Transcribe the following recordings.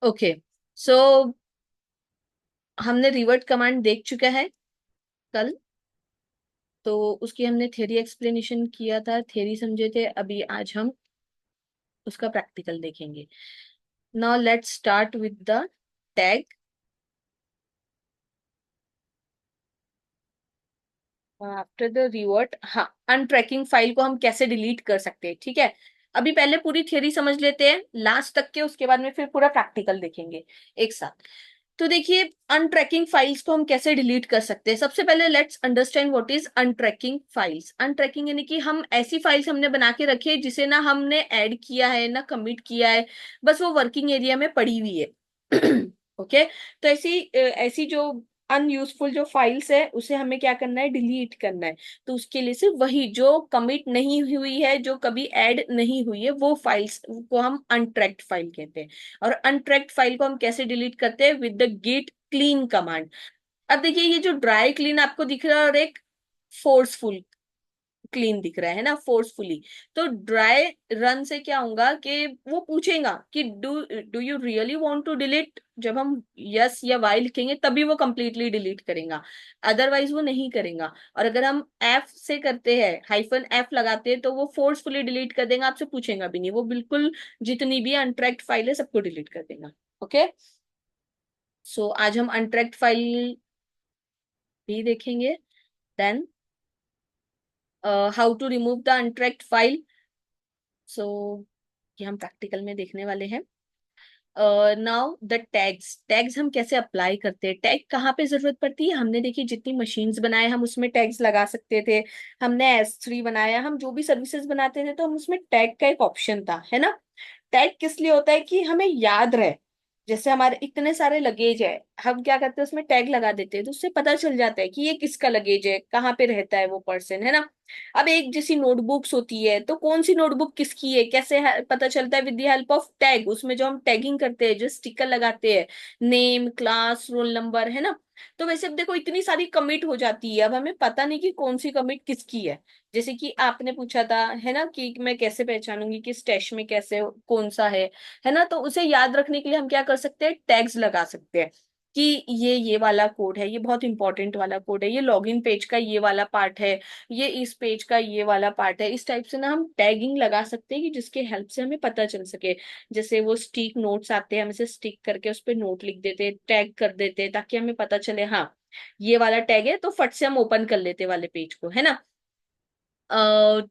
Okay, सो हमने revert command देख चुका है कल, तो उसकी हमने थ्योरी एक्सप्लेनेशन किया था, थ्योरी समझे थे। अभी आज हम उसका प्रैक्टिकल देखेंगे। Now let's start with the tag. After the revert, हाँ, अनट्रैकिंग फाइल को हम कैसे डिलीट कर सकते हैं, ठीक है। अभी पहले पूरी थ्योरी समझ लेते हैं लास्ट तक के, उसके बाद में फिर पूरा प्रैक्टिकल देखेंगे एक साथ। तो देखिए, अनट्रैकिंग फाइल्स को हम कैसे डिलीट कर सकते हैं। सबसे पहले let's understand what is untracking files. Untracking यानी कि हम ऐसी फाइल्स हमने बना के रखी है जिसे ना हमने ऐड किया है ना कमिट किया है, बस वो वर्किंग एरिया में पड़ी हुई है। ओके, तो ऐसी ऐसी जो अनयूजफुल जो फाइल्स है उसे हमें क्या करना है, डिलीट करना है। तो उसके लिए सिर्फ वही जो कमिट नहीं हुई है, जो कभी ऐड नहीं हुई है, वो फाइल्स को हम अनट्रैक्ड फाइल कहते हैं। और अनट्रैक्ड फाइल को हम कैसे डिलीट करते हैं, with the git clean command. अब देखिए, ये जो ड्राई क्लीन आपको दिख रहा है और एक फोर्सफुल क्लीन दिख रहा है ना, फोर्सफुली। तो ड्राई रन से क्या होगा कि वो पूछेगा कि do do you really want to delete. जब हम यस या वाई लिखेंगे तभी वो कंप्लीटली डिलीट करेगा, अदरवाइज वो नहीं करेगा। और अगर हम एफ से करते हैं, हाइफन एफ लगाते हैं, तो वो फोर्सफुली डिलीट कर देगा, आपसे पूछेगा भी नहीं, वो बिल्कुल जितनी भी अनट्रैक्ड फाइल है सबको डिलीट कर देगा। ओके, सो आज हम अनट्रैक्ड फाइल भी देखेंगे। Then how to remove the untracked file. So ये हम प्रैक्टिकल में देखने वाले हैं। नाउ द टैग्स, टैग्स हम कैसे अप्लाई करते हैं, टैग कहाँ पे जरूरत पड़ती है। हमने देखी जितनी मशीन्स बनाए हम उसमें टैग्स लगा सकते थे। हमने S3 बनाया, हम जो भी सर्विसेज बनाते थे तो हम उसमें टैग का एक ऑप्शन था, है ना। टैग किस लिए होता है कि हमें याद रहे। जैसे हमारे इतने सारे लगेज है, हम क्या करते हैं उसमें टैग लगा देते हैं, तो उससे पता चल जाता है कि ये किसका लगेज है, कहाँ पे रहता है वो पर्सन, है ना। अब एक जैसी नोटबुक्स होती है, तो कौन सी नोटबुक किसकी है कैसे पता चलता है, with the help of tag. उसमें जो हम टैगिंग करते हैं, जो स्टिकर लगाते हैं, नेम, क्लास, रोल नंबर, है ना। तो वैसे अब देखो इतनी सारी कमिट हो जाती है, अब हमें पता नहीं कि कौन सी कमिट किसकी है। जैसे कि आपने पूछा था, है ना, कि मैं कैसे पहचानूंगी कि स्टैश में कैसे कौन सा है ना। तो उसे याद रखने के लिए हम क्या कर सकते हैं, टैग्स लगा सकते हैं कि ये वाला कोड है, ये बहुत इंपॉर्टेंट वाला कोड है, ये लॉगिन पेज का ये वाला पार्ट है, ये इस पेज का ये वाला पार्ट है। इस टाइप से ना हम टैगिंग लगा सकते हैं कि जिसके हेल्प से हमें पता चल सके। जैसे वो स्टिक नोट्स आते हैं, हम इसे स्टिक करके उस पर नोट लिख देते हैं, टैग कर देते हैं, ताकि हमें पता चले हाँ ये वाला टैग है, तो फट से हम ओपन कर लेते वाले पेज को, है ना।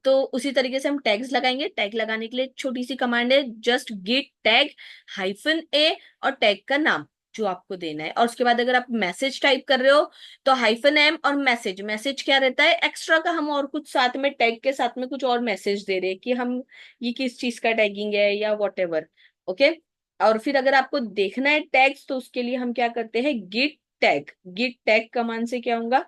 तो उसी तरीके से हम टैग्स लगाएंगे। टैग लगाने के लिए एक छोटी सी कमांड है, जस्ट गिट टैग हाइफन ए और टैग का नाम जो आपको देना है। और उसके बाद अगर आप मैसेज टाइप कर रहे हो तो हाइफन एम और मैसेज। मैसेज क्या रहता है, एक्स्ट्रा का हम और कुछ साथ में टैग के साथ में कुछ और मैसेज दे रहे हैं कि हम ये किस चीज का टैगिंग है या वॉट एवर। ओके, और फिर अगर आपको देखना है टैग्स तो उसके लिए हम क्या करते हैं, git tag. Git tag command से क्या होगा,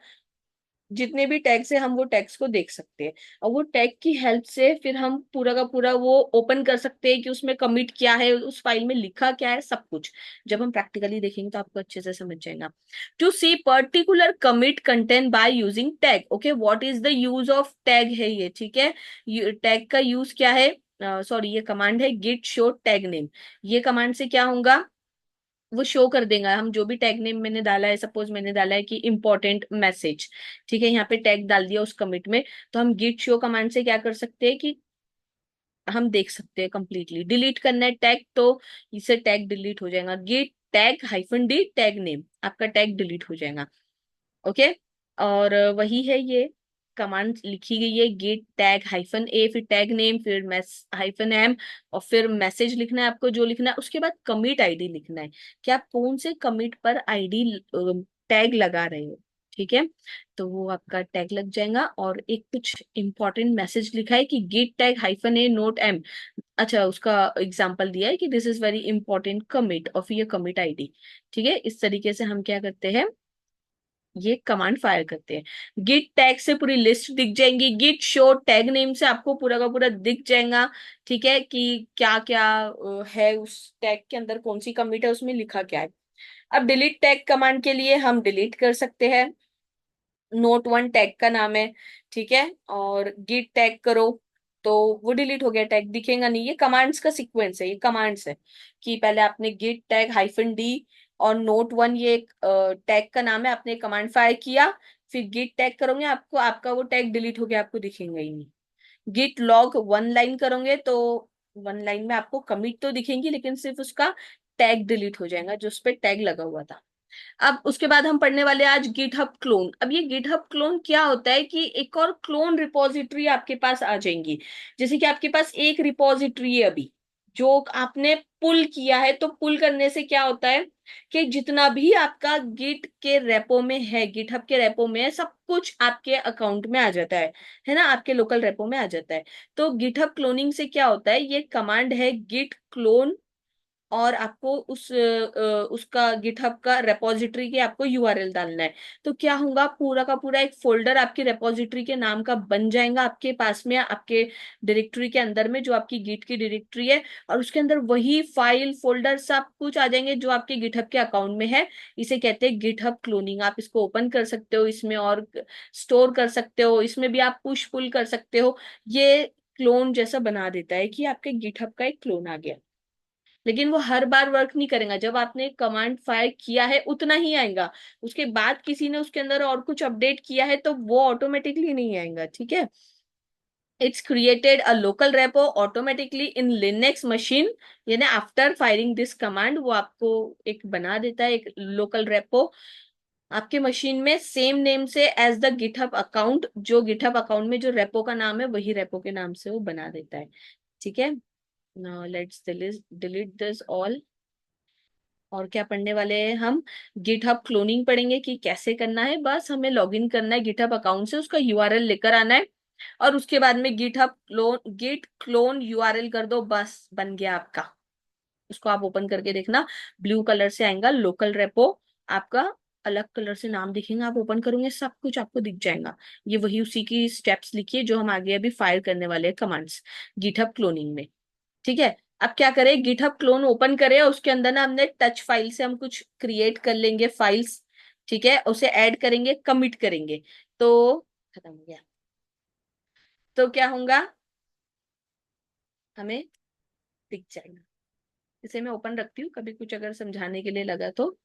जितने भी टैग्स है हम वो टैग्स को देख सकते हैं। और वो टैग की हेल्प से फिर हम पूरा का पूरा वो ओपन कर सकते हैं कि उसमें कमिट क्या है, उस फाइल में लिखा क्या है, सब कुछ। जब हम प्रैक्टिकली देखेंगे तो आपको अच्छे से समझ जाएगा। To see particular commit content by using tag. Okay, what is the use of tag है ये, ठीक है। टैग का यूज क्या है, सॉरी ये कमांड है गिट शो टैग नेम। ये कमांड से क्या होगा, वो शो कर देगा हम जो भी टैग नेम मैंने डाला है। सपोज मैंने डाला है कि इंपॉर्टेंट मैसेज, ठीक है, यहाँ पे टैग डाल दिया उस कमिट में। तो हम गिट शो कमांड से क्या कर सकते हैं कि हम देख सकते हैं कंप्लीटली। डिलीट करना है टैग तो इसे टैग डिलीट हो जाएगा, git tag hyphen D tag name, आपका टैग डिलीट हो जाएगा। ओके, और वही है ये कमांड लिखी गई है, गेट टैग हाइफन ए, फिर टैग नेम, फिर मैस हाइफन एम, और फिर मैसेज लिखना है आपको जो लिखना है। उसके बाद कमिट आईडी लिखना है कि आप कौन से कमिट पर आईडी टैग लगा रहे हो, ठीक है। तो वो आपका टैग लग जाएगा। और एक कुछ इंपॉर्टेंट मैसेज लिखा है कि गेट टैग हाइफन ए नोट एम। अच्छा, उसका एग्जांपल दिया है कि this is very important commit of ये कमिट आईडी, ठीक है। इस तरीके से हम क्या करते हैं, ये कमांड फायर करते हैं। गिट टैग से पूरी लिस्ट दिख जाएंगी, गिट शो टैग नेम से आपको पूरा का पूरा दिख जाएगा, ठीक है, कि क्या क्या है उस टैग के अंदर, कौन सी कमिट है, उसमें लिखा क्या है। अब डिलीट टैग कमांड के लिए हम डिलीट कर सकते हैं। नोट वन टैग का नाम है, ठीक है, और गिट टैग करो, तो वो डिलीट हो गया, टैग दिखेगा नहीं। ये कमांड्स का सीक्वेंस है, ये कमांड्स है कि पहले आपने गिट टैग -d और नोट 1, ये एक टैग का नाम है, आपने कमांड फायर किया, फिर गिट टैग करोगे, आपको आपका वो टैग डिलीट हो गया, आपको दिखेगा ही नहीं। गिट लॉग 1 लाइन करोगे तो 1 लाइन में आपको कमिट तो दिखेंगी, लेकिन सिर्फ उसका टैग डिलीट हो जाएगा जो उस पर टैग लगा हुआ था। अब उसके बाद हम पढ़ने वाले हैं आज गिटहब क्लोन। अब ये गिटहब क्लोन क्या होता है कि एक और क्लोन रिपोजिटरी आपके पास आ जाएंगी। जैसे कि आपके पास एक रिपोजिटरी है अभी जो आपने पुल किया है, तो पुल करने से क्या होता है कि जितना भी आपका गिट के रेपो में है, गिटहब के रेपो में है, सब कुछ आपके अकाउंट में आ जाता है ना, आपके लोकल रेपो में आ जाता है। तो गिटहब क्लोनिंग से क्या होता है, ये कमांड है गिट क्लोन, और आपको उसका गिटहब का रेपोजिटरी के आपको यूआरएल डालना है। तो क्या होगा, पूरा का पूरा एक फोल्डर आपकी रेपोजिटरी के नाम का बन जाएगा आपके पास में, आपके डायरेक्टरी के अंदर में, जो आपकी गिट की डायरेक्टरी है। और उसके अंदर वही फाइल फोल्डर सब कुछ आ जाएंगे जो आपके गिटहब के अकाउंट में है। इसे कहते हैं गिटहब क्लोनिंग। आप इसको ओपन कर सकते हो इसमें, और स्टोर कर सकते हो इसमें भी, आप पुश पुल कर सकते हो। ये क्लोन जैसा बना देता है कि आपके गिटहब का एक क्लोन आ गया। लेकिन वो हर बार वर्क नहीं करेगा, जब आपने कमांड फायर किया है उतना ही आएगा। उसके बाद किसी ने उसके अंदर और कुछ अपडेट किया है तो वो ऑटोमेटिकली नहीं आएगा, ठीक है। It's created a local repo automatically in Linux machine, यानी आफ्टर फायरिंग दिस कमांड वो आपको एक बना देता है एक लोकल रेपो आपके मशीन में, सेम नेम से एज द गिटहब अकाउंट। जो गिटहब अकाउंट में जो रेपो का नाम है वही रेपो के नाम से वो बना देता है, ठीक है। Now let's delete this all. और क्या पढ़ने वाले हैं हम, गिटहब क्लोनिंग पढ़ेंगे कि कैसे करना है। बस हमें लॉगिन करना है गिटहब अकाउंट से, उसका यूआरएल लेकर आना है, और उसके बाद में GitHub clone git clone URL कर दो, बस बन गया आपका। उसको आप ओपन करके देखना, ब्लू कलर से आएगा लोकल रेपो आपका, अलग कलर से नाम दिखेगा, आप ओपन करोगे सब कुछ आपको दिख जाएगा। ये वही उसी की स्टेप्स लिखिए जो हम आगे अभी फायर करने वाले हैं कमांड्स गिटहब क्लोनिंग में, ठीक है। अब क्या करें, गिटहब क्लोन ओपन करें और उसके अंदर ना हमने टच फाइल से हम कुछ क्रिएट कर लेंगे फाइल्स, ठीक है, उसे ऐड करेंगे, कमिट करेंगे, तो खत्म हो गया। तो क्या होगा, हमें दिख जाएगा। इसे मैं ओपन रखती हूँ, कभी कुछ अगर समझाने के लिए लगा तो।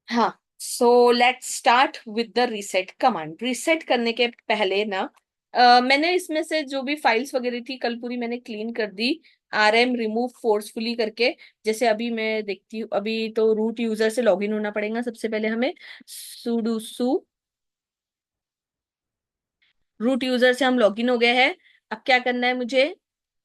हाँ, so let's start with the reset command. Reset करने के पहले ना मैंने इसमें से जो भी फाइल्स वगैरह थी कल पूरी मैंने क्लीन कर दी, RM रिमूव फोर्सफुली करके। जैसे अभी मैं देखती हूँ, अभी तो रूट यूजर से लॉगिन होना पड़ेगा सबसे पहले हमें। sudo su रूट यूजर से हम लॉगिन हो गए हैं। अब क्या करना है मुझे,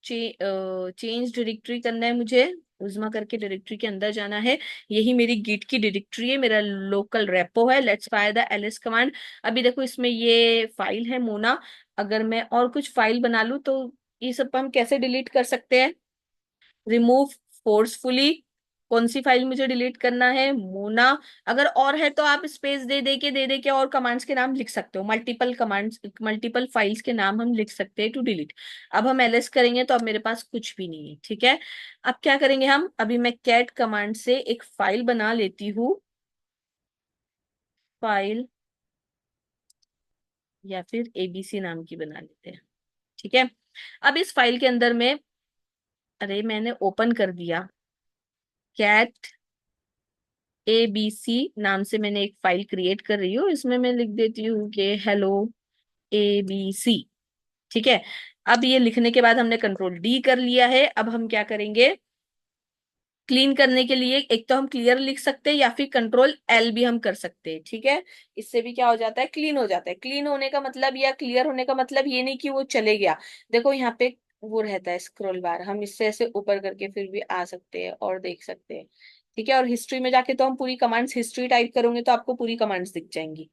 चेंज डायरेक्टरी करना है मुझे, उजमा करके डायरेक्टरी के अंदर जाना है। यही मेरी गिट की डायरेक्टरी है, मेरा लोकल रेपो है। Let's fire the ls command. अभी देखो इसमें ये फाइल है मोना, अगर मैं और कुछ फाइल बना लूं तो ये सब हम कैसे डिलीट कर सकते हैं, रिमूव फोर्सफुली। कौन सी फाइल मुझे डिलीट करना है, मोना। अगर और है तो आप स्पेस दे दे के और कमांड्स के नाम लिख सकते हो, मल्टीपल कमांड्स मल्टीपल फाइल्स के नाम हम लिख सकते हैं टू डिलीट। अब हम ls करेंगे तो अब मेरे पास कुछ भी नहीं है, ठीक है। अब क्या करेंगे हम, अभी मैं कैट कमांड से एक फाइल बना लेती हूँ, फाइल या फिर abc नाम की बना लेते हैं, ठीक है। अब इस फाइल के अंदर में, अरे मैंने ओपन कर दिया, कैट ABC नाम से मैंने एक फाइल क्रिएट कर रही हूँ, इसमें मैं लिख देती हूँ कि हेलो ABC, ठीक है। अब ये लिखने के बाद हमने कंट्रोल D कर लिया है। अब हम क्या करेंगे, क्लीन करने के लिए एक तो हम क्लियर लिख सकते हैं या फिर कंट्रोल L भी हम कर सकते हैं, ठीक है। इससे भी क्या हो जाता है, क्लीन हो जाता है। क्लीन होने का मतलब या क्लियर होने का मतलब ये नहीं कि वो चले गया। देखो यहाँ पे वो रहता है स्क्रॉल बार, हम इससे ऐसे ऊपर करके फिर भी आ सकते हैं और देख सकते हैं, ठीक है। और हिस्ट्री में जाके तो हम पूरी कमांड्स हिस्ट्री टाइप करोगे तो आपको पूरी कमांड्स दिख जाएंगी,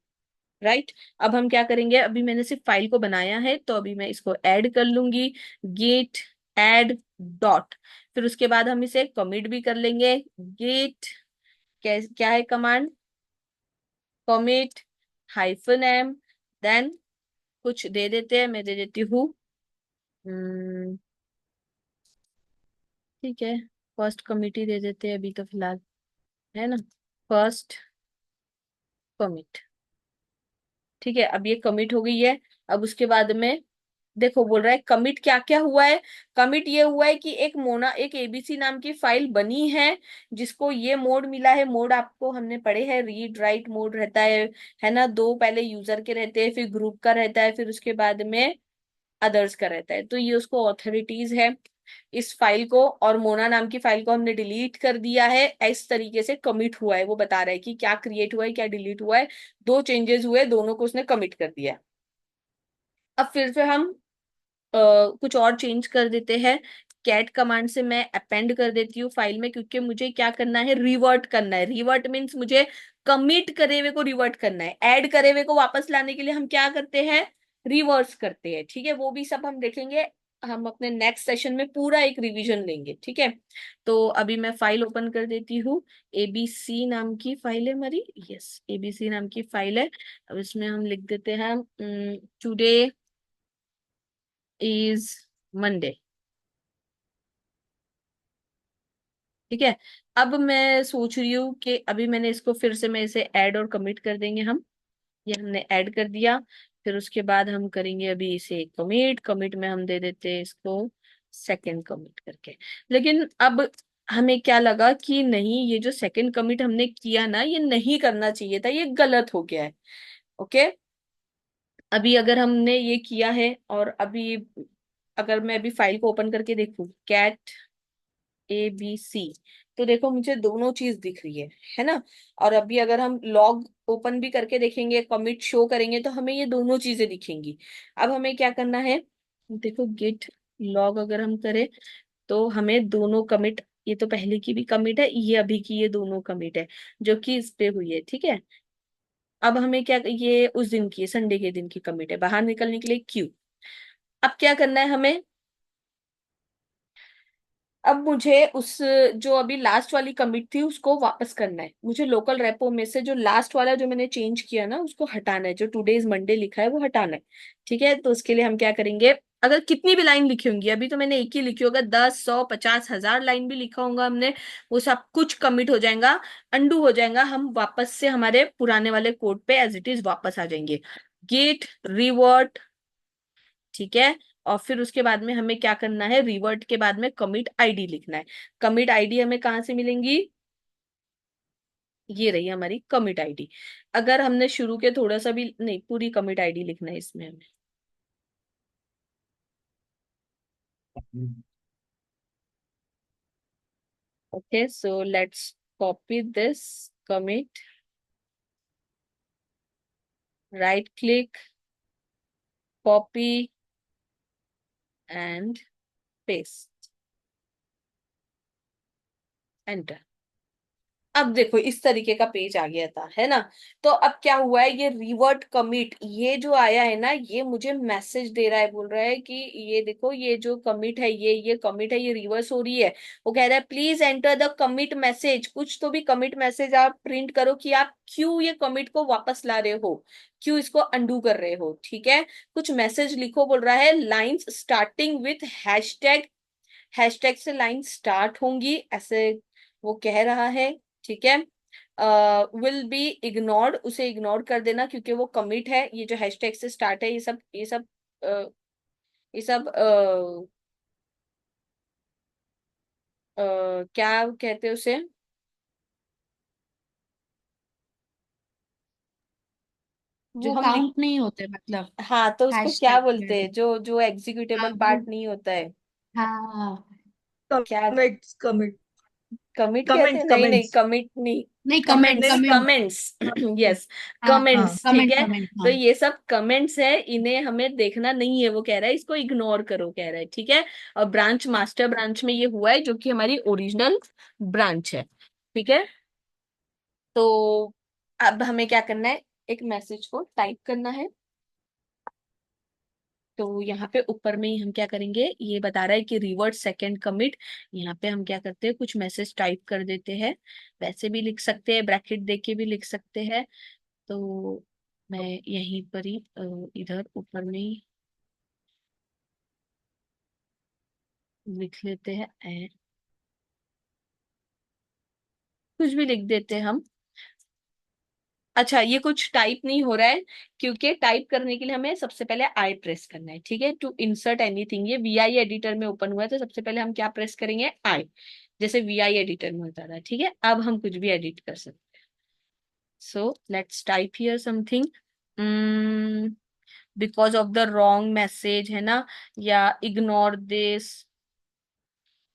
राइट। अब हम क्या करेंगे, अभी मैंने सिर्फ फाइल को बनाया है तो अभी मैं इसको ऐड कर लूंगी, गेट ऐड डॉट, फिर उसके बाद हम इसे कमिट भी कर लेंगे। गेट क्या है कमांड, कमिट -m, देन कुछ दे देते हैं, मैं दे देती हूँ, हम्म, ठीक है, फर्स्ट कमिट ही दे देते हैं अभी तो फिलहाल, है ना, फर्स्ट कमिट, ठीक है, अब ये कमिट हो गई है। अब उसके बाद में देखो बोल रहा है कमिट क्या क्या हुआ है। कमिट ये हुआ है कि एक एबीसी नाम की फाइल बनी है, जिसको ये मोड मिला है। मोड आपको हमने पढ़े हैं, रीड राइट मोड रहता है ना। दो पहले यूजर के रहते हैं, फिर ग्रुप का रहता है, फिर उसके बाद में अदर्स का रहता है। तो ये उसको ऑथोरिटीज है इस फाइल को, और मोना नाम की फाइल को हमने डिलीट कर दिया है। इस तरीके से कमिट हुआ है, वो बता रहा है कि क्या क्रिएट हुआ है क्या डिलीट हुआ है। दो चेंजेस हुए, दोनों को उसने कमिट कर दिया है। अब फिर से हम कुछ और चेंज कर देते हैं। कैट कमांड से मैं अपेंड कर देती हूँ फाइल में, क्योंकि मुझे क्या करना है, रिवर्ट करना है। रिवर्ट मीन्स मुझे कमिट करे हुए को रिवर्ट करना है। ऐड करे हुए को वापस लाने के लिए हम क्या करते हैं, रिवर्स करते हैं। ठीक है, वो भी सब हम देखेंगे। हम अपने नेक्स्ट सेशन में पूरा एक रिवीजन लेंगे, ठीक है। तो अभी मैं फाइल ओपन कर देती हूँ। एबीसी नाम की फाइल है हमारी, यस एबीसी नाम की फाइल है। अब इसमें हम लिख देते हैं टुडे इज मंडे। ठीक है, अब मैं सोच रही हूँ कि अभी मैंने इसको फिर से मैं इसे ऐड और कमिट कर देंगे हम। ये हमने ऐड कर दिया। फिर उसके बाद हम करेंगे अभी इसे कमिट। कमिट में हम दे देते हैं इसको सेकंड कमिट करके। लेकिन अब हमें क्या लगा कि नहीं, ये जो सेकंड कमिट हमने किया ना, ये नहीं करना चाहिए था, ये गलत हो गया है। ओके, अभी अगर हमने ये किया है और अभी अगर मैं अभी फाइल को ओपन करके देखूं, कैट ABC, तो देखो मुझे दोनों चीज दिख रही है ना। और अभी अगर हम लॉग ओपन भी करके देखेंगे, कमिट शो करेंगे, तो हमें ये दोनों चीजें दिखेंगी। अब हमें क्या करना है, देखो गेट लॉग अगर हम करें तो हमें दोनों कमिट, ये तो पहले की भी कमिट है, ये अभी की, ये दोनों कमिट है जो कि इस पे हुई है। ठीक है, अब हमें क्या, ये उस दिन की संडे के दिन की कमिट है, बाहर निकलने के लिए क्यू। अब क्या करना है हमें, अब मुझे उस जो अभी लास्ट वाली कमिट थी उसको वापस करना है। मुझे लोकल रेपो में से जो लास्ट वाला जो मैंने चेंज किया ना, उसको हटाना है। जो टुडे इज मंडे लिखा है वो हटाना है। ठीक है, तो उसके लिए हम क्या करेंगे, अगर कितनी भी लाइन लिखी होंगी, अभी तो मैंने एक ही लिखी होगा, 10, 100, 50, 1000 लाइन भी लिखा होगा हमने, वो सब कुछ कमिट हो जाएगा, अंडू हो जाएगा। हम वापस से हमारे पुराने वाले कोड पे एज इट इज वापस आ जाएंगे। गेट रिवर्ट, ठीक है। और फिर उसके बाद में हमें क्या करना है, रिवर्ट के बाद में कमिट आईडी लिखना है। कमिट आईडी हमें कहाँ से मिलेंगी, ये रही हमारी कमिट आईडी। अगर हमने शुरू के थोड़ा सा भी नहीं, पूरी कमिट आईडी लिखना है इसमें हमें। Okay, so let's copy this commit, right click, copy and paste, enter. अब देखो इस तरीके का पेज आ गया था, है ना। तो अब क्या हुआ है, ये रिवर्ट कमिट ये जो आया है ना, ये मुझे मैसेज दे रहा है, बोल रहा है कि ये देखो ये जो कमिट है, ये कमिट है, ये रिवर्स हो रही है। वो कह रहा है please enter the commit message. कुछ तो भी कमिट मैसेज आप प्रिंट करो कि आप क्यों ये कमिट को वापस ला रहे हो, क्यों इसको अंडू कर रहे हो। ठीक है, कुछ मैसेज लिखो, बोल रहा है lines starting with hashtag. Hashtag से लाइन स्टार्ट होंगी ऐसे वो कह रहा है। ठीक है, विल बी इग्नोर्ड, उसे इग्नोर कर देना क्योंकि वो कमिट है। ये जो हैशटैग से स्टार्ट है, अ, ये सब क्या कहते हैं उसे, जो वो हम लिख, काउंट नहीं होते मतलब। हाँ तो उसको क्या हैशटैग बोलते के। हैं, जो जो हाँ एग्जीक्यूटेबल वो। पार्ट नहीं होता है, हाँ। क्या, कमिट्स कमिट कमिट कहते हैं, कमेंट्स नहीं नहीं कमेंट्स कमिट नहीं, नहीं, कमेंट कमेंट्स नहीं कमेंट। कमेंट्स कमेंट्स यस, हाँ हाँ, कमेंट्स, ठीक कमेंट है। कमेंट, तो हाँ। ये सब कमेंट्स है, इन्हें हमें देखना नहीं है, वो कह रहा है इसको इग्नोर करो, कह रहा है। ठीक है, और ब्रांच मास्टर ब्रांच में ये हुआ है जो कि हमारी ओरिजिनल ब्रांच है। ठीक है, तो अब हमें क्या करना है, एक मैसेज को टाइप करना है। तो यहाँ पे ऊपर में ही हम क्या करेंगे, ये बता रहा है कि रिवर्ट सेकंड कमिट। यहाँ पे हम क्या करते हैं, कुछ मैसेज टाइप कर देते हैं। वैसे भी लिख सकते हैं, ब्रैकेट देके भी लिख सकते हैं। तो मैं यहीं पर ही इधर ऊपर में ही लिख लेते हैं कुछ भी लिख देते हैं हम। अच्छा, ये कुछ टाइप नहीं हो रहा है, क्योंकि टाइप करने के लिए हमें सबसे पहले आई प्रेस करना है, ठीक है। टू इंसर्ट एनीथिंग, ये वीआई एडिटर में ओपन हुआ है, तो सबसे पहले हम क्या प्रेस करेंगे, आई, जैसे वीआई एडिटर में होता था, ठीक है। अब हम कुछ भी एडिट कर सकते हैं। So let's type here something, because of the wrong message, है ना, या इग्नोर दिस,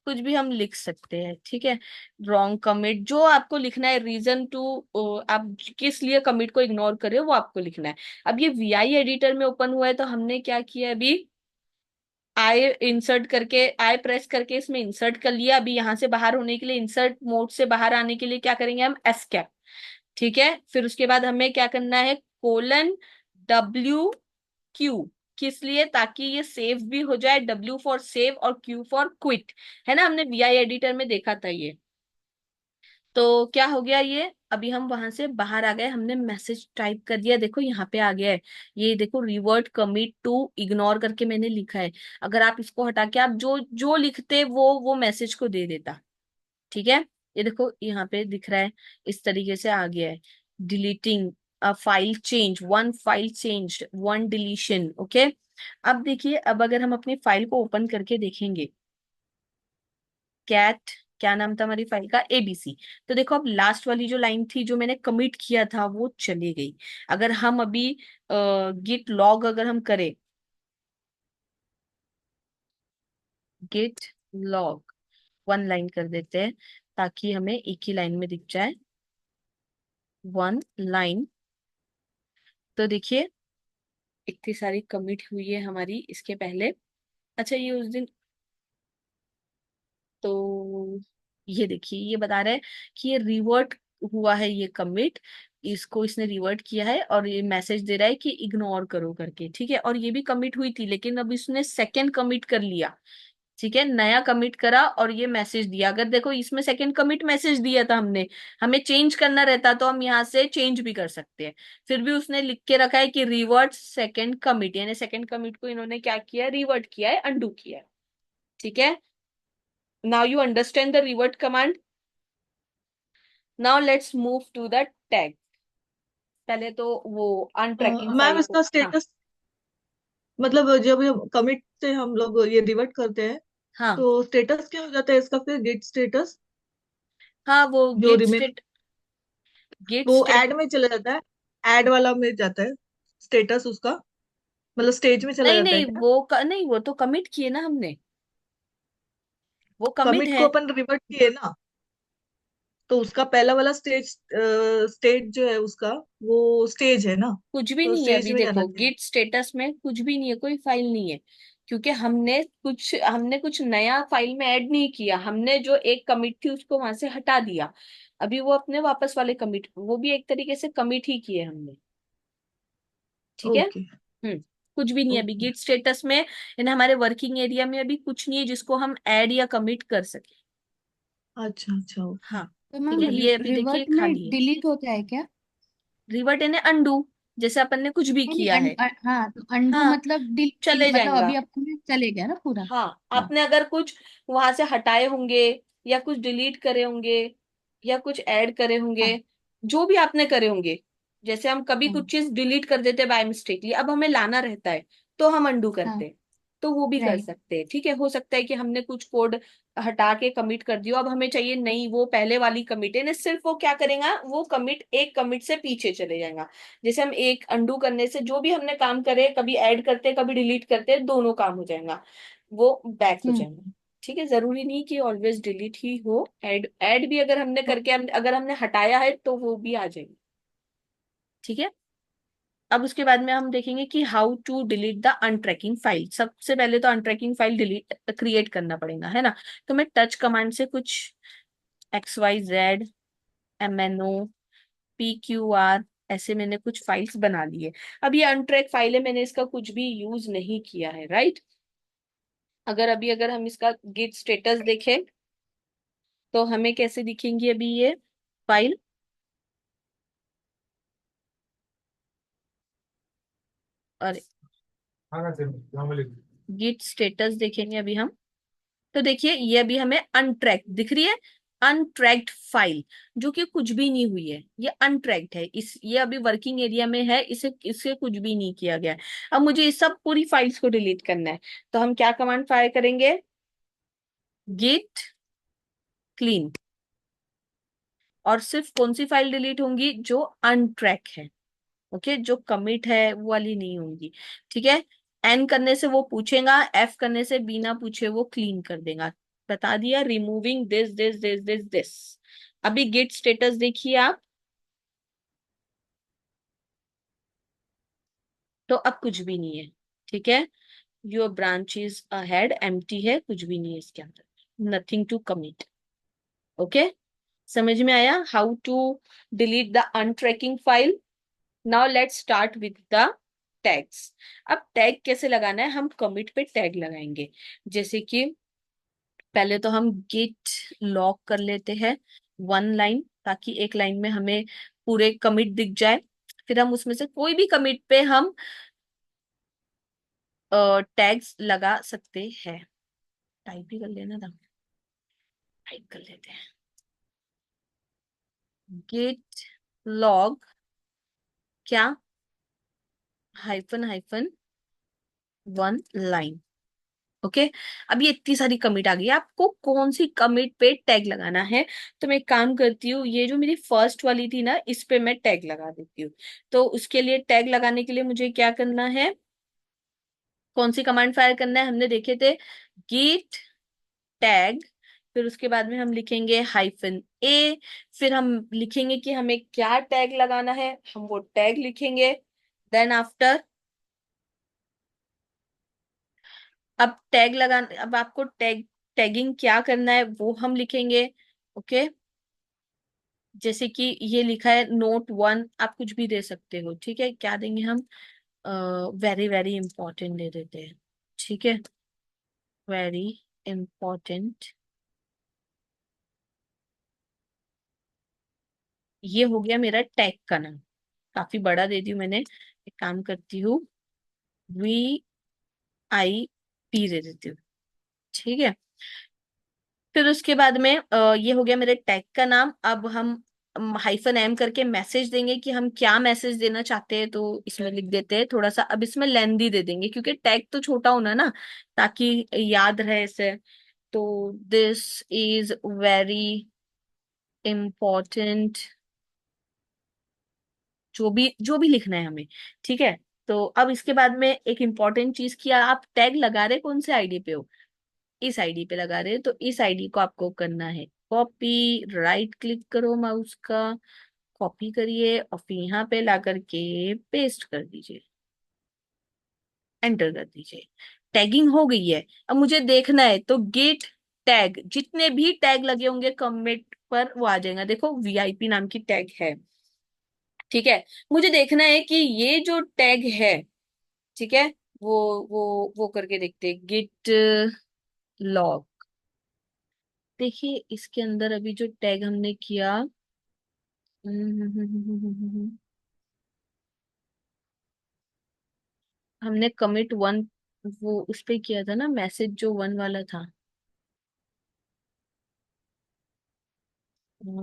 कुछ भी हम लिख सकते हैं, ठीक है। रॉन्ग कमिट, जो आपको लिखना है, रीजन टू, आप किस लिए कमिट को इग्नोर कर रहे हो वो आपको लिखना है। अब ये वीआई एडिटर में ओपन हुआ है, तो हमने क्या किया अभी, आई इंसर्ट करके, आई प्रेस करके इसमें इंसर्ट कर लिया। अभी यहां से बाहर होने के लिए, इंसर्ट मोड से बाहर आने के लिए क्या करेंगे हम, एस्केप, ठीक है। फिर उसके बाद हमें क्या करना है, कोलन क्यू, किस लिए, ताकि ये सेव भी हो जाए, डब्ल्यू फॉर सेव और क्यू फॉर क्विट, है ना, हमने वीआई एडिटर में देखा था ये। तो क्या हो गया ये, अभी हम वहां से बाहर आ गए, हमने मैसेज टाइप कर दिया, देखो यहाँ पे आ गया है, ये देखो, रिवर्ट कमिट टू इग्नोर करके मैंने लिखा है। अगर आप इसको हटा के आप जो जो लिखते वो मैसेज को दे देता, ठीक है। ये देखो यहाँ पे दिख रहा है, इस तरीके से आ गया है, deleting a file change, one file change, one deletion, okay. अब देखिए, अब अगर हम अपनी फाइल को ओपन करके देखेंगे, कैट, क्या नाम था हमारी फाइल का, एबीसी। तो देखो, अब लास्ट वाली जो लाइन थी जो मैंने कमिट किया था वो चली गई। अगर हम अभी गिट लॉग अगर हम करें, गिट लॉग वन लाइन कर देते हैं, ताकि हमें एक ही लाइन में दिख जाए, वन लाइन। तो देखिए, इतनी सारी कमिट हुई है हमारी इसके पहले। अच्छा, ये उस दिन, तो ये देखिए, ये बता रहा है कि ये रिवर्ट हुआ है, ये कमिट, इसको इसने रिवर्ट किया है, और ये मैसेज दे रहा है कि इग्नोर करो करके, ठीक है। और ये भी कमिट हुई थी, लेकिन अब इसने सेकंड कमिट कर लिया, ठीक है, नया कमिट करा और ये मैसेज दिया। अगर देखो, इसमें सेकंड कमिट मैसेज दिया था हमने, हमें चेंज करना रहता तो हम यहाँ से चेंज भी कर सकते हैं। फिर भी उसने लिख के रखा है कि रिवर्ट सेकंड कमिट, यानी सेकंड कमिट को इन्होंने क्या किया, रिवर्ट किया है, अंडू किया है, ठीक है। Now you understand the revert command. Now let's move to the tag. पहले तो वो अनट्रैकिंग मैम फाइल को, इसका हाँ, स्टेटस, मतलब जब कमिट से हम लोग ये रिवर्ट करते हैं हाँ, तो स्टेटस क्या हो जाता है इसका, फिर गेट स्टेटस हाँ, वो जो रिमेन, गेट वो स्टेट, ऐड में चला जाता है, ऐड वाला में जाता है स्टेटस उसका, मतलब स्टेज में चला नहीं जाता है नहीं, क्या? नहीं, वो तो कमिट किए ना हमने, वो कमिट कमिट है। को अपन रिवर्ट किए ना, तो उसका पहला वाला स्टेज, स्टेज जो है उसका, वो स्टेज है ना, कुछ भी तो नहीं है स्टेज अभी, में जाना देखो चाहिए। गिट स्टेटस में कुछ भी नहीं है, कोई फाइल नहीं है, क्योंकि हमने कुछ नया फाइल में ऐड नहीं किया, हमने जो एक कमिट थी उसको वहां से हटा दिया। अभी वो अपने वापस वाले कमिट, वो भी एक तरीके से कमिट ही किए हमने, ठीक है। ओके। हम्म, कुछ भी नहीं है अभी ओके। गिट स्टेटस में, इन हमारे वर्किंग एरिया में अभी कुछ नहीं है जिसको हम ऐड या कमिट कर सके। अच्छा अच्छा, ओके। हाँ, तो ठीक मैम है, ये अभी देखिए रिवर्ट में खाली है। डिलीट होता है क्या? रिवर्ट यानी अंडू, जैसे अपन ने कुछ भी नहीं नहीं, किया है, हाँ, तो अंडू हाँ, मतलब डिलीट, चले मतलब जाएगा। अभी आपको चले गया ना पूरा। हाँ, हाँ आपने अगर कुछ वहां से हटाए होंगे, या कुछ डिलीट करे होंगे, या कुछ ऐड करे होंगे, हाँ जो भी आपने करे होंगे, जैसे हम कभी हाँ कुछ चीज डिलीट कर देते बाय मिस्टेकली, अब हमें लाना रहता है, तो हम अंडू हाँ, करते हैं, तो वो भी कर राइट। सकते हैं, ठीक है। हो सकता है कि हमने कुछ कोड हटा के कमिट कर दियो, अब हमें चाहिए नहीं, वो पहले वाली कमिट है ना, सिर्फ वो क्या करेगा, वो कमिट एक कमिट से पीछे चले जाएगा। जैसे हम एक अंडू करने से जो भी हमने काम करे, कभी ऐड करते कभी डिलीट करते, दोनों काम हो जाएगा, वो बैक हो हम्म। जाएंगे, ठीक है। जरूरी नहीं कि ऑलवेज डिलीट ही हो, ऐड ऐड भी अगर हमने करके अगर हमने हटाया है तो वो भी आ जाएगी, ठीक है। अब उसके बाद में हम देखेंगे कि how to delete the untracking file. सबसे पहले तो अनट्रैकिंग फाइल डिलीट क्रिएट करना पड़ेगा, है ना। तो मैं टच कमांड से कुछ XYZ MNO PQR, ऐसे मैंने कुछ फाइल्स बना लिए। अब ये अनट्रैक फाइल है, मैंने इसका कुछ भी यूज नहीं किया है, राइट। अगर हम इसका गिट स्टेटस देखें, तो हमें कैसे दिखेंगी अभी ये फाइल, और गिट स्टेटस देखेंगे अभी हम, तो देखिए ये अभी हमें अनट्रैक दिख रही है, अनट्रैक्ड फाइल, जो कि कुछ भी नहीं हुई है, ये अनट्रैक्ड है, इस ये अभी वर्किंग एरिया में है, इसे इससे कुछ भी नहीं किया गया है। अब मुझे इस सब पूरी फाइल्स को डिलीट करना है, तो हम क्या कमांड फायर करेंगे, git clean। और सिर्फ कौन सी फाइल डिलीट होंगी, जो अनट्रैक है, ओके, जो कमिट है वो वाली नहीं होंगी, ठीक है। एन करने से वो पूछेगा, एफ करने से बिना पूछे वो क्लीन कर देगा। बता दिया, removing this this this this this. अभी गिट स्टेटस देखिए आप, तो अब कुछ भी नहीं है, ठीक है। Your branch is ahead, empty है, कुछ भी नहीं है इसके अंदर, नथिंग टू कमिट। ओके, समझ में आया how to delete the untracking file. Now let's start with the tags. अब टैग कैसे लगाना है, हम कमिट पे टैग लगाएंगे। जैसे कि पहले तो हम गिट लॉग कर लेते हैं 1 लाइन, ताकि एक लाइन में हमें पूरे कमिट दिख जाए। फिर हम उसमें से कोई भी कमिट पे हम टैग्स लगा सकते हैं। टाइप भी कर लेना था, टाइप कर लेते हैं, गिट लॉग क्या, हाइफन हाइफन 1 लाइन। ओके, अब ये इतनी सारी कमिट आ गई, आपको कौन सी कमिट पे टैग लगाना है। तो मैं एक काम करती हूँ, ये जो मेरी फर्स्ट वाली थी ना, इस पे मैं टैग लगा देती हूँ। तो उसके लिए टैग लगाने के लिए मुझे क्या करना है, कौन सी कमांड फायर करना है, हमने देखे थे, git टैग। फिर उसके बाद में हम लिखेंगे -a। फिर हम लिखेंगे कि हमें क्या टैग लगाना है, हम वो टैग लिखेंगे। देन आफ्टर, अब टैग लगाना, अब आपको टैगिंग क्या करना है वो हम लिखेंगे। ओके, जैसे कि ये लिखा है Note 1, आप कुछ भी दे सकते हो, ठीक है। क्या देंगे हम, वेरी वेरी इंपॉर्टेंट दे देते हैं, ठीक है, वेरी इंपॉर्टेंट। ये हो गया मेरा टैग का नाम, काफी बड़ा दे दी हूँ मैंने। एक काम करती हूँ, VIP दे देती हूँ, ठीक है। फिर उसके बाद में ये हो गया मेरे टैग का नाम। अब हम -m करके मैसेज देंगे कि हम क्या मैसेज देना चाहते हैं, तो इसमें लिख देते हैं थोड़ा सा। अब इसमें लेंदी दे देंगे, क्योंकि टैग तो छोटा होना ना, ताकि याद रहे इसे। तो दिस इज वेरी इम्पोर्टेंट, जो भी लिखना है हमें, ठीक है। तो अब इसके बाद में एक इम्पॉर्टेंट चीज किया, आप टैग लगा रहे कौन से आईडी पे हो, इस आईडी पे लगा रहे हैं, तो इस आईडी को आपको करना है कॉपी। राइट क्लिक करो माउस का, कॉपी करिए और फिर यहाँ पे ला करके पेस्ट कर दीजिए, एंटर कर दीजिए। टैगिंग हो गई है। अब मुझे देखना है, तो गेट टैग, जितने भी टैग लगे होंगे कमेंट पर वो आ जाएगा। देखो VIP नाम की टैग है, ठीक है। मुझे देखना है कि ये जो टैग है, ठीक है, वो वो करके देखते, गिट लॉग। देखिए इसके अंदर अभी जो टैग हमने किया, हमने commit 1, वो उस पे किया था ना मैसेज, जो 1 वाला था।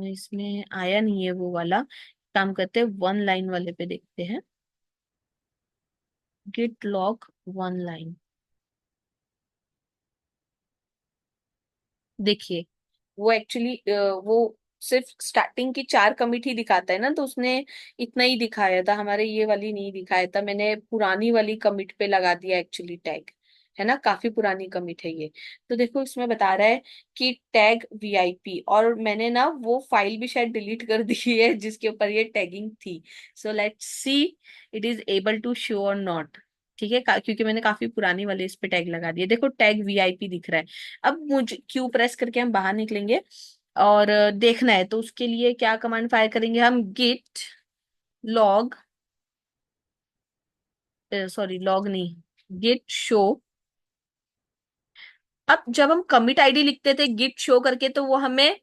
इसमें आया नहीं है वो वाला, काम करते हैं 1 लाइन वाले पे देखते हैं, गिट लॉग 1 लाइन। देखिए वो एक्चुअली वो सिर्फ स्टार्टिंग की 4 कमिट ही दिखाता है ना, तो उसने इतना ही दिखाया था, हमारे ये वाली नहीं दिखाया था। मैंने पुरानी वाली कमिट पे लगा दिया एक्चुअली टैग, है ना, काफी पुरानी कमिट है ये। तो देखो इसमें बता रहा है कि टैग VIP, और मैंने ना वो फाइल भी शायद डिलीट कर दी है जिसके ऊपर ये टैगिंग थी। So let's see it is able to show और नॉट, ठीक है, क्योंकि मैंने काफी पुरानी वाली इस पे टैग लगा दिया। देखो टैग VIP दिख रहा है। अब मुझे क्यू प्रेस करके हम बाहर निकलेंगे और देखना है, तो उसके लिए क्या कमांड फायर करेंगे हम, गिट लॉग, सॉरी लॉग नहीं, गिट शो। अब जब हम कमिट आईडी लिखते थे गिट शो करके, तो वो हमें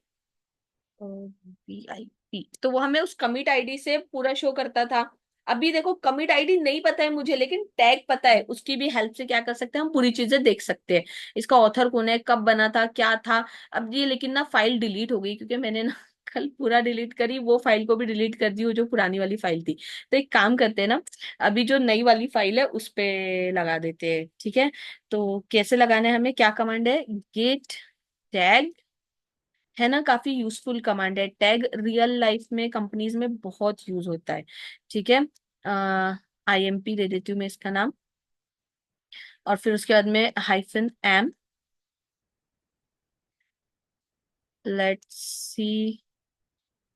VIP, तो वो हमें उस कमिट आईडी से पूरा शो करता था। अभी देखो कमिट आईडी नहीं पता है मुझे, लेकिन टैग पता है, उसकी भी हेल्प से क्या कर सकते हैं हम, पूरी चीजें देख सकते हैं। इसका ऑथर कौन है, कब बना था, क्या था। अब ये लेकिन ना फाइल डिलीट हो गई, क्योंकि मैंने ना कल पूरा डिलीट करी, वो फाइल को भी डिलीट कर दी, वो जो पुरानी वाली फाइल थी। तो एक काम करते हैं ना, अभी जो नई वाली फाइल है उस पे लगा देते हैं, ठीक है। तो कैसे लगाना है हमें, क्या कमांड है, गेट टैग, है ना, काफी यूजफुल कमांड है। टैग रियल लाइफ में कंपनीज में बहुत यूज होता है, ठीक है। IMP दे देती हूँ मैं इसका नाम, और फिर उसके बाद में -m, लेट्स सी,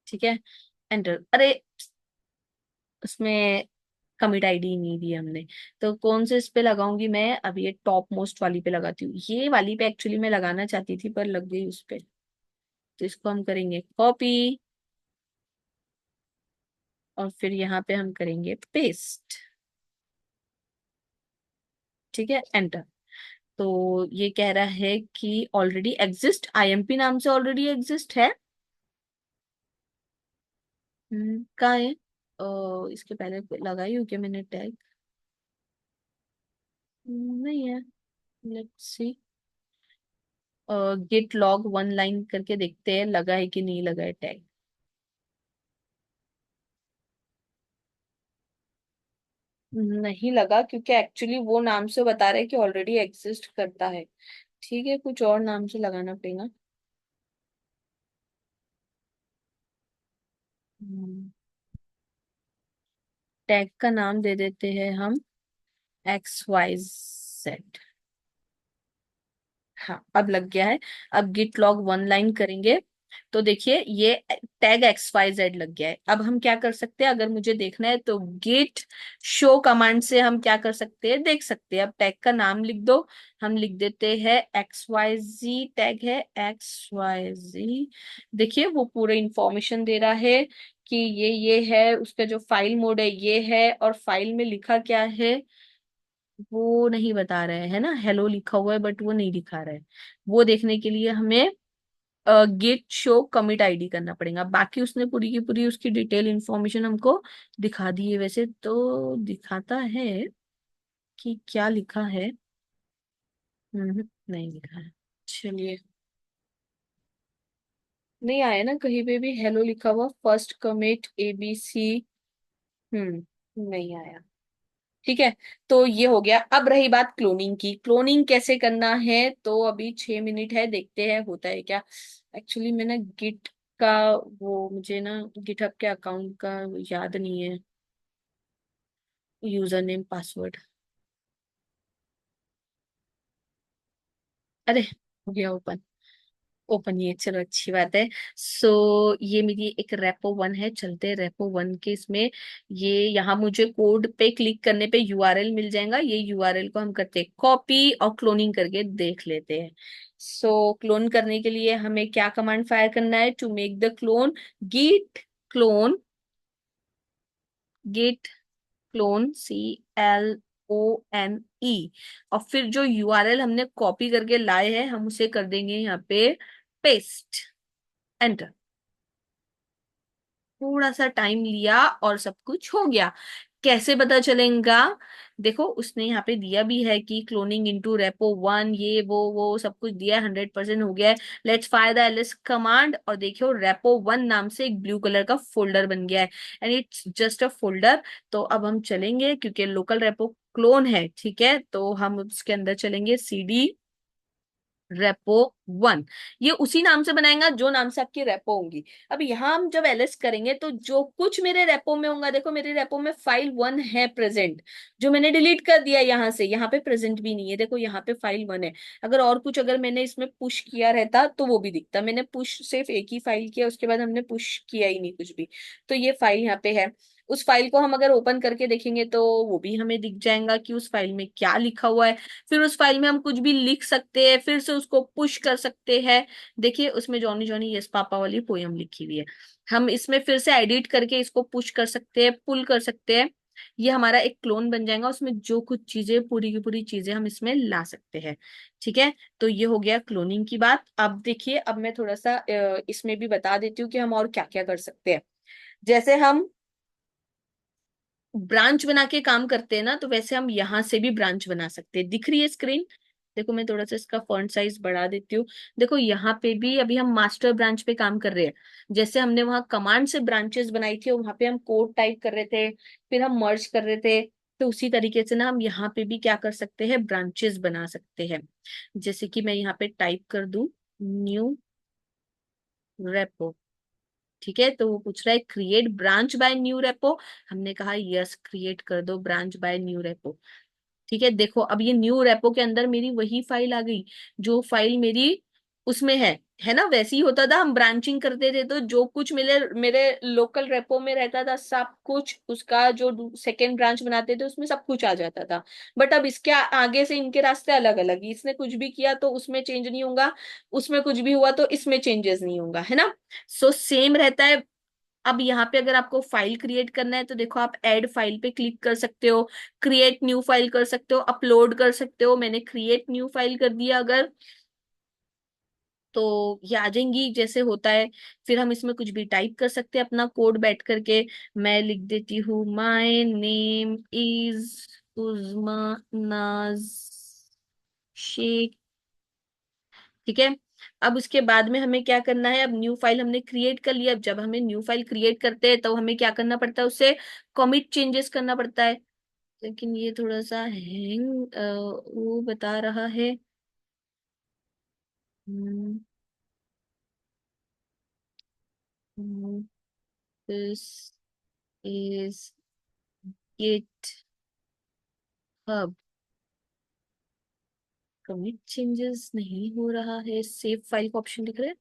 ठीक है, एंटर। अरे उसमें कमिट आईडी नहीं दी हमने, तो कौन से इस पे लगाऊंगी मैं, अभी ये टॉप मोस्ट वाली पे लगाती हूँ, ये वाली पे एक्चुअली मैं लगाना चाहती थी पर लग गई उस पे। तो इसको हम करेंगे कॉपी, और फिर यहाँ पे हम करेंगे पेस्ट, ठीक है, एंटर। तो ये कह रहा है कि ऑलरेडी एग्जिस्ट, IMP नाम से ऑलरेडी एग्जिस्ट है। कहाँ है, इसके पहले लगाई हूँ क्या मैंने टैग, नहीं है। Let's see, git log one line करके देखते हैं लगा है कि नहीं लगा है टैग। नहीं लगा, क्योंकि एक्चुअली वो नाम से बता रहे हैं कि ऑलरेडी एग्जिस्ट करता है। ठीक है, कुछ और नाम से लगाना पड़ेगा। टैग का नाम दे देते हैं हम XYZ। हाँ, अब लग गया है। अब गिट लॉग वन लाइन करेंगे, तो देखिए ये टैग XYZ लग गया है। अब हम क्या कर सकते हैं, अगर मुझे देखना है तो गिट शो कमांड से हम क्या कर सकते हैं, देख सकते हैं। अब टैग का नाम लिख दो, हम लिख देते हैं XYZ, टैग है XYZ। देखिए वो पूरे इंफॉर्मेशन दे रहा है कि ये है, उसका जो फाइल मोड है ये है, और फाइल में लिखा क्या है वो नहीं बता रहे है ना, हेलो लिखा हुआ है बट वो नहीं दिखा रहा है। वो देखने के लिए हमें गेट शो कमिट आईडी करना पड़ेगा। बाकी उसने पूरी की पूरी उसकी डिटेल इंफॉर्मेशन हमको दिखा दी है, वैसे तो दिखाता है कि क्या लिखा है। नहीं लिखा है, चलिए। नहीं आया ना कहीं पे भी हेलो लिखा हुआ, फर्स्ट कमिट ABC। नहीं आया, ठीक है। तो ये हो गया। अब रही बात क्लोनिंग की, क्लोनिंग कैसे करना है, तो अभी 6 मिनट है, देखते हैं होता है क्या। एक्चुअली मैं ना गिट का, वो मुझे ना गिटहब के अकाउंट का याद नहीं है, यूजर नेम पासवर्ड। अरे हो गया ओपन, ओपन ये, चलो अच्छी बात है। सो ये मेरी एक रेपो 1 है, चलते हैं रेपो 1 के इसमें। ये यहाँ मुझे कोड पे क्लिक करने पे URL मिल जाएगा, ये URL को हम करते हैं कॉपी और क्लोनिंग करके देख लेते हैं। सो क्लोन करने के लिए हमें क्या कमांड फायर करना है, to make the clone, git clone, git clone CLONE, और फिर जो URL हमने कॉपी करके लाए हैं हम उसे कर देंगे यहाँ पे पेस्ट, एंटर। थोड़ा सा टाइम लिया और सब कुछ हो गया। कैसे पता चलेगा, देखो उसने यहाँ पे दिया भी है कि क्लोनिंग इनटू रेपो 1, ये वो सब कुछ दिया है, 100% हो गया है। Let's fire the LS command, और देखियो रेपो 1 नाम से एक ब्लू कलर का फोल्डर बन गया है, and it's just a folder. तो अब हम चलेंगे, क्योंकि लोकल रेपो क्लोन है, ठीक है, तो हम उसके अंदर चलेंगे CD रेपो 1। ये उसी नाम से बनाएगा जो नाम से आपकी रेपो होंगी। अब यहाँ हम जब एलएस करेंगे तो जो कुछ मेरे रेपो में होगा, देखो मेरे रेपो में फाइल 1 है प्रेजेंट, जो मैंने डिलीट कर दिया यहाँ से, यहाँ पे प्रेजेंट भी नहीं है, देखो यहाँ पे फाइल 1 है। अगर और कुछ अगर मैंने इसमें पुश किया रहता तो वो भी दिखता, मैंने पुश सिर्फ एक ही फाइल किया, उसके बाद हमने पुश किया ही नहीं कुछ भी। तो ये फाइल यहाँ पे है, उस फाइल को हम अगर ओपन करके देखेंगे तो वो भी हमें दिख जाएगा कि उस फाइल में क्या लिखा हुआ है। फिर उस फाइल में हम कुछ भी लिख सकते हैं, फिर से उसको पुश कर सकते हैं। देखिए उसमें जॉनी जॉनी यस पापा वाली पोयम लिखी हुई है, हम इसमें फिर से एडिट करके इसको पुश कर सकते हैं, पुल कर सकते हैं। ये हमारा एक क्लोन बन जाएगा, उसमें जो कुछ चीजें, पूरी की पूरी चीजें हम इसमें ला सकते हैं, ठीक है। तो ये हो गया क्लोनिंग की बात। अब देखिए, अब मैं थोड़ा सा इसमें भी बता देती हूँ कि हम और क्या क्या कर सकते हैं। जैसे हम ब्रांच बना के काम करते हैं ना, तो वैसे हम यहाँ से भी ब्रांच बना सकते हैं। दिख रही है स्क्रीन? देखो मैं थोड़ा सा इसका फॉन्ट साइज बढ़ा देती हूँ। देखो यहाँ पे भी अभी हम मास्टर ब्रांच पे काम कर रहे हैं। जैसे हमने वहां कमांड से ब्रांचेस बनाई थी और वहां पे हम कोड टाइप कर रहे थे, फिर हम मर्ज कर रहे थे, तो उसी तरीके से ना हम यहाँ पे भी क्या कर सकते हैं, ब्रांचेस बना सकते हैं। जैसे कि मैं यहाँ पे टाइप कर दूं न्यू रेपो। ठीक है, तो वो पूछ रहा है create branch by new repo. हमने कहा यस, क्रिएट कर दो ब्रांच बाय न्यू रेपो। ठीक है, देखो अब ये न्यू रेपो के अंदर मेरी वही फाइल आ गई जो फाइल मेरी उसमें है ना। वैसे ही होता था, हम ब्रांचिंग करते थे तो जो कुछ मेरे मेरे लोकल रेपो में रहता था सब कुछ, उसका जो सेकेंड ब्रांच बनाते थे उसमें सब कुछ आ जाता था। बट अब इसके आगे से इनके रास्ते अलग अलग, इसने कुछ भी किया तो उसमें चेंज नहीं होगा, उसमें कुछ भी हुआ तो इसमें चेंजेस नहीं होगा, है ना। सो सेम रहता है। अब यहाँ पे अगर आपको फाइल क्रिएट करना है तो देखो आप ऐड फाइल पे क्लिक कर सकते हो, क्रिएट न्यू फाइल कर सकते हो, अपलोड कर सकते हो। मैंने क्रिएट न्यू फाइल कर दिया अगर, तो ये आ जाएंगी जैसे होता है। फिर हम इसमें कुछ भी टाइप कर सकते हैं अपना कोड बैठ करके। मैं लिख देती हूँ माय नेम इज उजमा नाज शेख। ठीक है, अब उसके बाद में हमें क्या करना है, अब न्यू फाइल हमने क्रिएट कर लिया। अब जब हमें न्यू फाइल क्रिएट करते हैं तो हमें क्या करना पड़ता है, उसे कमिट चेंजेस करना पड़ता है। लेकिन ये थोड़ा सा हैंग वो बता रहा है। This is GitHub, commit changes नहीं हो रहा है, सेव फाइल का ऑप्शन दिख रहा है।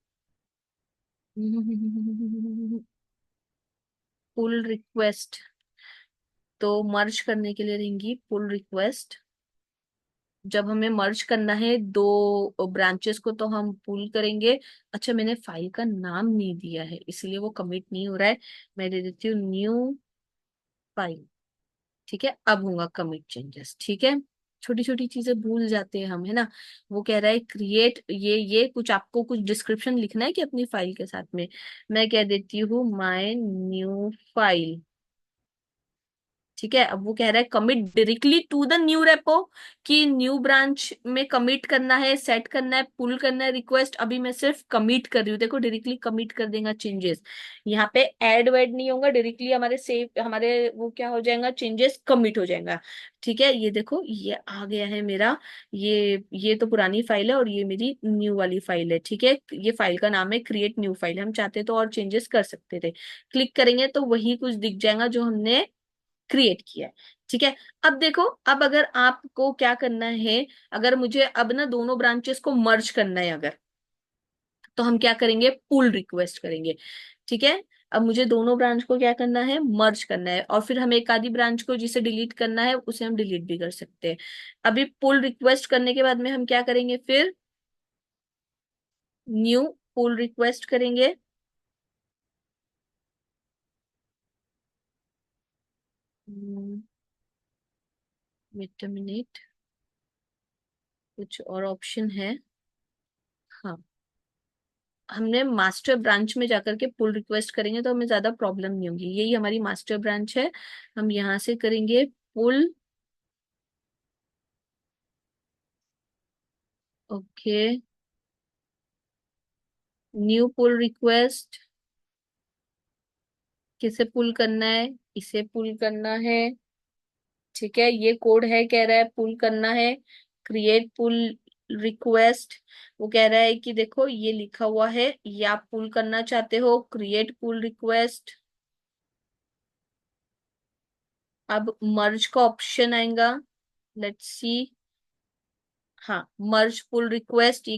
पुल रिक्वेस्ट, तो मर्ज करने के लिए रहेंगी पुल रिक्वेस्ट। जब हमें मर्ज करना है दो ब्रांचेस को तो हम पुल करेंगे। अच्छा, मैंने फाइल का नाम नहीं दिया है इसलिए वो कमिट नहीं हो रहा है। मैं दे देती हूँ न्यू फाइल। ठीक है, अब होगा कमिट चेंजेस। ठीक है, छोटी छोटी चीजें भूल जाते हैं हम, है ना। वो कह रहा है क्रिएट, ये कुछ आपको कुछ डिस्क्रिप्शन लिखना है कि अपनी फाइल के साथ में। मैं कह देती हूँ माय न्यू फाइल। ठीक है, अब वो कह रहा है commit directly to the new repo, कि न्यू ब्रांच में कमिट करना है, सेट करना है, पुल करना है रिक्वेस्ट। अभी मैं सिर्फ कमिट कर रही हूँ, देखो डायरेक्टली कमिट कर देगा चेंजेस। यहाँ पे ऐड वेड नहीं होगा, डायरेक्टली हमारे सेव हमारे वो क्या हो जाएगा, चेंजेस कमिट हो जाएगा। ठीक है, ये देखो ये आ गया है मेरा। ये तो पुरानी फाइल है और ये मेरी न्यू वाली फाइल है। ठीक है, ये फाइल का नाम है क्रिएट न्यू फाइल। हम चाहते तो और चेंजेस कर सकते थे। क्लिक करेंगे तो वही कुछ दिख जाएगा जो हमने क्रिएट किया है। ठीक है, अब देखो, अब अगर आपको क्या करना है, अगर मुझे अब ना दोनों ब्रांचेस को मर्ज करना है अगर, तो हम क्या करेंगे, पुल रिक्वेस्ट करेंगे। ठीक है, अब मुझे दोनों ब्रांच को क्या करना है, मर्ज करना है, और फिर हमें एक आधी ब्रांच को जिसे डिलीट करना है उसे हम डिलीट भी कर सकते हैं। अभी पुल रिक्वेस्ट करने के बाद में हम क्या करेंगे, फिर न्यू पुल रिक्वेस्ट करेंगे। वेट अ मिनट, कुछ और ऑप्शन है। हाँ, हमने मास्टर ब्रांच में जाकर के पुल रिक्वेस्ट करेंगे तो हमें ज्यादा प्रॉब्लम नहीं होगी। यही हमारी मास्टर ब्रांच है, हम यहाँ से करेंगे pull. Okay, new pull request. किसे पुल करना है, इसे पुल करना है। ठीक है, ये कोड है, कह रहा है पुल करना है, क्रिएट पुल रिक्वेस्ट। वो कह रहा है कि देखो ये लिखा हुआ है, ये आप पुल करना चाहते हो, क्रिएट पुल रिक्वेस्ट। अब मर्ज का ऑप्शन आएगा, लेट्स सी। हाँ, मर्ज पुल रिक्वेस्ट, ये